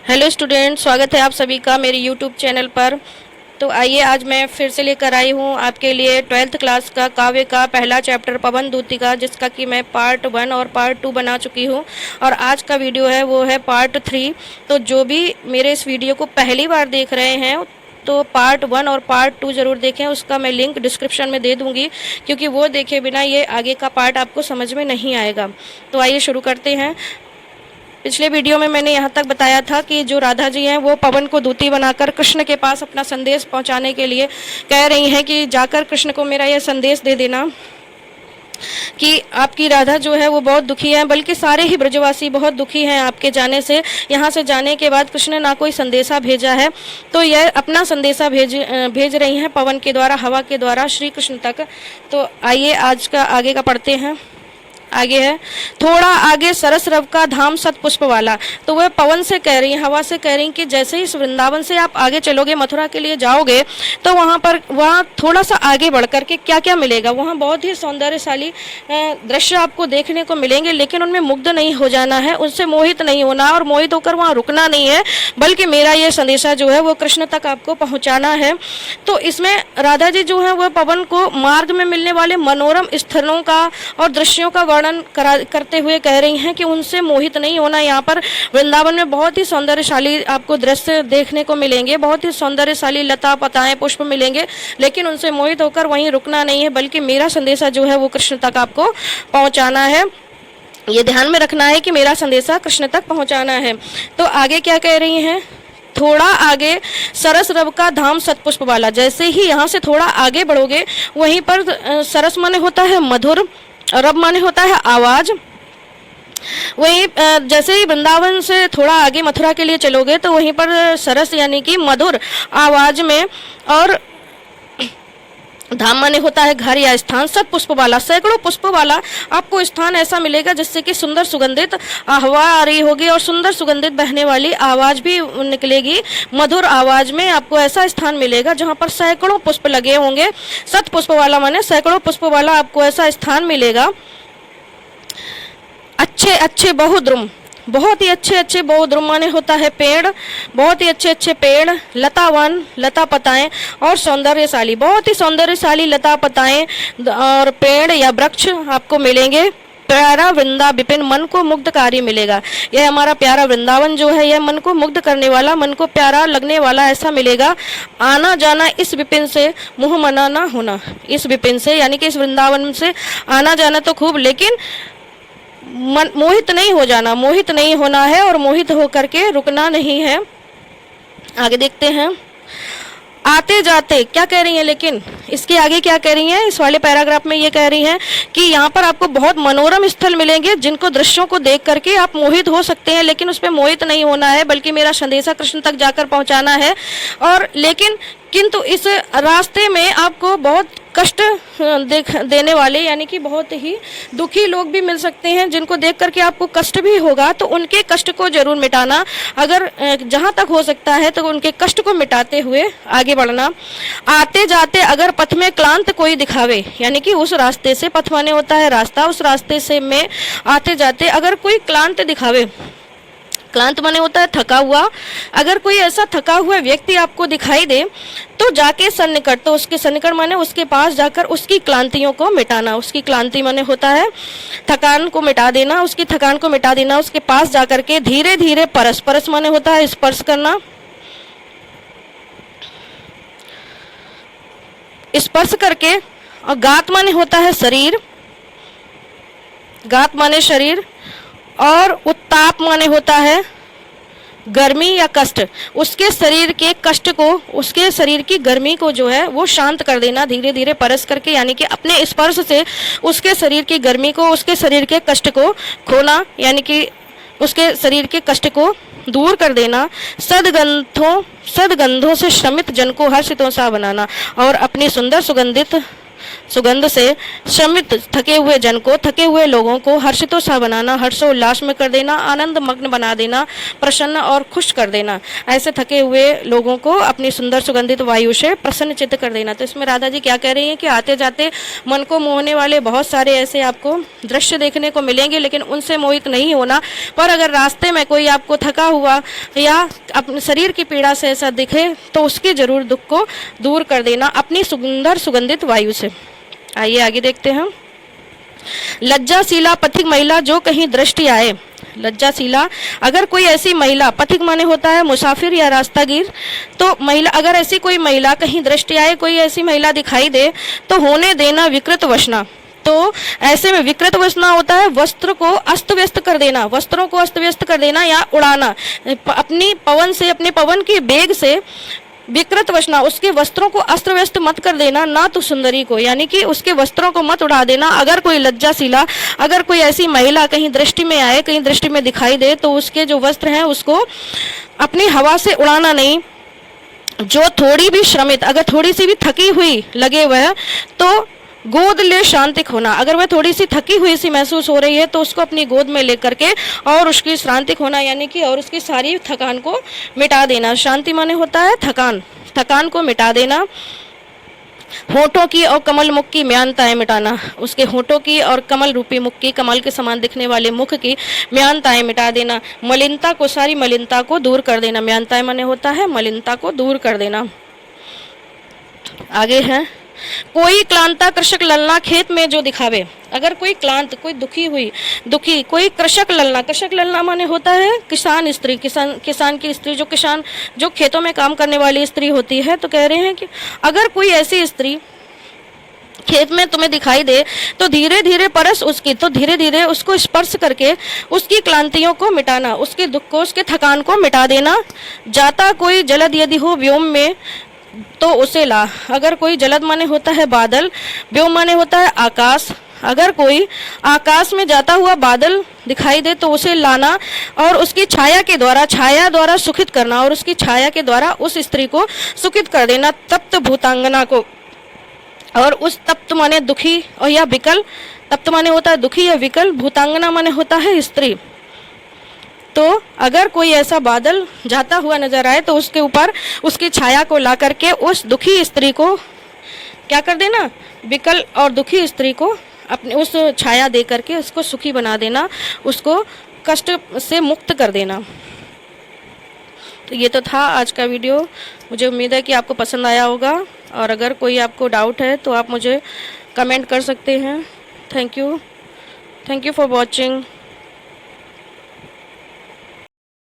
Hello student, स्वागत है आप सभी का मेरे यूट्यूब चैनल पर। तो आइए आज मैं फिर से लेकर आई हूँ आपके लिए 12th क्लास का काव्य का पहला चैप्टर पवन दूती का, जिसका कि मैं पार्ट 1 और पार्ट 2 बना चुकी हूँ। और आज का वीडियो है वो है पार्ट 3। तो जो भी मेरे इस वीडियो को पहली बार देख रहे हैं तो पार्ट 1 और पार्ट 2 ज़रूर देखें। उसका मैं लिंक डिस्क्रिप्शन में दे दूँगी, क्योंकि वो देखे बिना ये आगे का पार्ट आपको समझ में नहीं आएगा। तो आइए शुरू करते हैं। पिछले वीडियो में मैंने यहाँ तक बताया था कि जो राधा जी हैं वो पवन को दूती बनाकर कृष्ण के पास अपना संदेश पहुँचाने के लिए कह रही हैं कि जाकर कृष्ण को मेरा यह संदेश दे देना कि आपकी राधा जो है वो बहुत दुखी है, बल्कि सारे ही ब्रजवासी बहुत दुखी हैं आपके जाने से। यहाँ से जाने के बाद कृष्ण ने ना कोई संदेशा भेजा है, तो यह अपना संदेशा भेज रही हैं पवन के द्वारा, हवा के द्वारा श्री कृष्ण तक। तो आइए आज का आगे का पढ़ते हैं। आगे है, थोड़ा आगे सरस रव का धाम सत पुष्प वाला। तो वह पवन से कह रही है, हवा से कह रही कि जैसे ही इस वृंदावन से आप आगे चलोगे, मथुरा के लिए जाओगे, तो वहाँ थोड़ा सा आगे बढ़ करके क्या क्या मिलेगा। वहाँ बहुत ही सौंदर्यशाली दृश्य आपको देखने को मिलेंगे, लेकिन उनमें मुग्ध नहीं हो जाना है, उनसे मोहित नहीं होना और मोहित होकर वहाँ रुकना नहीं है, बल्कि मेरा ये संदेशा जो है वो कृष्ण तक आपको पहुँचाना है। तो इसमें राधा जी जो है वह पवन को मार्ग में मिलने वाले मनोरम स्थलों का और दृश्यों का वर्णन करते हुए कह रही हैं कि उनसे मोहित नहीं होना। यहाँ पर वृंदावन में बहुत ही सौंदर्यशाली आपको दृश्य देखने को मिलेंगे, बहुत ही सौंदर्यशाली लता पताएं पुष्प मिलेंगे, लेकिन उनसे मोहित होकर वहीं रुकना नहीं है, बल्कि मेरा संदेशा जो है वो कृष्ण तक आपको पहुँचाना है। ये ध्यान में रखना है कि मेरा संदेशा कृष्ण तक पहुँचाना है। तो आगे क्या कह रही हैं, थोड़ा आगे सरस रव का धाम सतपुष्प वाला। जैसे ही यहाँ से थोड़ा आगे बढ़ोगे, वहीं पर सरस माने होता है मधुर, रब माने होता है आवाज। वहीं जैसे ही वृंदावन से थोड़ा आगे मथुरा के लिए चलोगे, तो वहीं पर सरस यानी कि मधुर आवाज में, और धाम माने होता है घर या स्थान। सत पुष्प वाला, सैकड़ों पुष्प वाला आपको स्थान ऐसा मिलेगा जिससे कि सुंदर सुगंधित हवा आ रही होगी और सुंदर सुगंधित बहने वाली आवाज भी निकलेगी। मधुर आवाज में आपको ऐसा स्थान मिलेगा जहां पर सैकड़ों पुष्प लगे होंगे। सत पुष्प वाला माने सैकड़ों पुष्प वाला आपको ऐसा स्थान मिलेगा। अच्छे अच्छे बहुद्रुम, बहुत ही अच्छे अच्छे बहुद्रुम माने होता है पेड़, बहुत ही अच्छे अच्छे पेड़, लतावन लता पताएं और सौंदर्यशाली, बहुत ही सौंदर्यशाली लता पताएं और पेड़ या वृक्ष आपको मिलेंगे। प्यारा वृंदा विपिन, मन को मुग्धकारी मिलेगा। यह हमारा प्यारा वृंदावन जो है यह मन को मुग्ध करने वाला, मन को प्यारा लगने वाला ऐसा मिलेगा। आना जाना इस विपिन से, मुँह मना ना होना इस विपिन से, यानी कि इस वृंदावन से आना जाना तो खूब, लेकिन मोहित नहीं हो जाना, मोहित नहीं होना है और मोहित होकर के रुकना नहीं है। आगे देखते हैं। आते जाते क्या कह रही हैं, लेकिन इसके आगे क्या कह रही हैं, इस वाले पैराग्राफ में ये कह रही हैं कि यहाँ पर आपको बहुत मनोरम स्थल मिलेंगे, जिनको दृश्यों को देख करके आप मोहित हो सकते हैं, लेकिन उसमें मोहित नहीं होना है, बल्कि मेरा संदेशा कृष्ण तक जाकर पहुँचाना है। और किंतु इस रास्ते में आपको बहुत कष्ट देने वाले, यानी कि बहुत ही दुखी लोग भी मिल सकते हैं, जिनको देख करके आपको कष्ट भी होगा। तो उनके कष्ट को जरूर मिटाना, अगर जहां तक हो सकता है तो उनके कष्ट को मिटाते हुए आगे बढ़ना। आते जाते अगर पथ में क्लांत कोई दिखावे, यानी कि उस रास्ते से, पथ माने होता है रास्ता, उस रास्ते से में आते जाते अगर कोई क्लांत दिखावे, क्लांत माने होता है थका हुआ, अगर कोई ऐसा थका हुआ व्यक्ति आपको दिखाई दे, तो जाके सन्निकट, तो उसके सन्निकट माने उसके पास जाकर उसकी क्लांतियों को मिटाना। उसकी क्लांति माने होता है थकान को मिटा देना, उसकी थकान को मिटा देना। उसके पास जाकर के धीरे धीरे परस, परस माने होता है स्पर्श करना, स्पर्श करके। और गात माने होता है शरीर, गात माने शरीर, और उत्ताप माने होता है गर्मी या कष्ट। उसके शरीर के कष्ट को, उसके शरीर की गर्मी को जो है वो शांत कर देना धीरे धीरे परस करके, यानी कि अपने स्पर्श से उसके शरीर की गर्मी को, उसके शरीर के कष्ट को खोना, यानी कि उसके शरीर के कष्ट को दूर कर देना। सदगंधों से श्रमित जन को हर्षितों सा बनाना, और अपनी सुंदर सुगंधित सुगंध से श्रमित थके हुए जन को, थके हुए लोगों को हर्षितोत्साह बनाना, हर्षोल्लास में कर देना, आनंद मग्न बना देना, प्रसन्न और खुश कर देना। ऐसे थके हुए लोगों को अपनी सुंदर सुगंधित वायु से प्रसन्न चित्त कर देना। तो इसमें राधा जी क्या कह रही हैं कि आते जाते मन को मोहने वाले बहुत सारे ऐसे आपको दृश्य देखने को मिलेंगे, लेकिन उनसे मोहित नहीं होना। पर अगर रास्ते में कोई आपको थका हुआ या अपने शरीर की पीड़ा से ऐसा दिखे तो उसके जरूर दुख को दूर कर देना अपनी सुंदर सुगंधित वायु से। आइए आगे देखते हैं। लज्जाशीला पथिक महिला जो कहीं दृष्टि आए। लज्जाशीला, अगर कोई ऐसी महिला, पथिक माने होता है मुसाफिर या रास्तागीर, तो महिला, अगर ऐसी कोई महिला कहीं दृष्टि आए, कोई ऐसी महिला दिखाई दे तो होने देना विकृत वसना। तो ऐसे में विकृत वसना होता है वस्त्र को अस्त व्यस्त कर देना, वस्त्रों को अस्त व्यस्त कर देना या उड़ाना, अपनी पवन से, अपने पवन के वेग से विकृत वसना, उसके वस्त्रों को अस्त्र व्यस्त मत कर देना, ना तो सुंदरी को, यानी कि उसके वस्त्रों को मत उड़ा देना। अगर कोई लज्जाशीला, अगर कोई ऐसी महिला कहीं दृष्टि में आए, कहीं दृष्टि में दिखाई दे तो उसके जो वस्त्र हैं उसको अपनी हवा से उड़ाना नहीं। जो थोड़ी भी श्रमित, अगर थोड़ी सी भी थकी हुई लगे वह, तो गोद ले शांतिक होना, अगर वह थोड़ी सी थकी हुई सी महसूस हो रही है तो उसको अपनी गोद में लेकर के और उसकी शांतिक होना, यानी कि और उसकी सारी थकान को मिटा देना। शांति माने होता है थकान, थकान को मिटा देना। होठों की और कमल मुख की म्यानताएं मिटाना, उसके होठों की और कमल रूपी मुख की, कमल के समान दिखने वाले मुख की म्यानताएं मिटा देना। मलिनता को, सारी मलिनता को दूर कर देना। म्यानताएं माने होता है मलिनता को दूर कर देना। आगे है, कोई क्लांता कृषक ललना खेत में जो दिखावे। अगर कोई क्लांत, कोई दुखी कोई कृषक ललना, कृषक ललना माने होता है किसान स्त्री, किसान की स्त्री, जो खेतों में काम करने वाली स्त्री होती है। तो कह रहे हैं कि अगर कोई ऐसी स्त्री खेत में तुम्हें दिखाई दे तो धीरे धीरे परस उसकी, तो धीरे धीरे उसको स्पर्श करके उसकी क्लांतियों को मिटाना, उसके दुख को, उसके थकान को मिटा देना। जाता कोई जलद यदि हो व्योम में तो उसे ला। अगर कोई जलद माने होता है बादल, व्योम माने होता है आकाश, अगर कोई आकाश में जाता हुआ बादल दिखाई दे तो उसे लाना और उसकी छाया द्वारा सुखित करना, और उसकी छाया के द्वारा उस स्त्री को सुखित कर देना, तप्त भूतांगना को। और उस तप्त माने दुखी और या विकल, तप्त माने होता है दुखी या विकल, भूतांगना माने होता है स्त्री। तो अगर कोई ऐसा बादल जाता हुआ नजर आए तो उसके ऊपर उसकी छाया को ला करके उस दुखी स्त्री को क्या कर देना, विकल और दुखी स्त्री को अपने उस छाया दे करके उसको सुखी बना देना, उसको कष्ट से मुक्त कर देना। तो ये तो था आज का वीडियो। मुझे उम्मीद है कि आपको पसंद आया होगा, और अगर कोई आपको डाउट है तो आप मुझे कमेंट कर सकते हैं। Thank you for watching.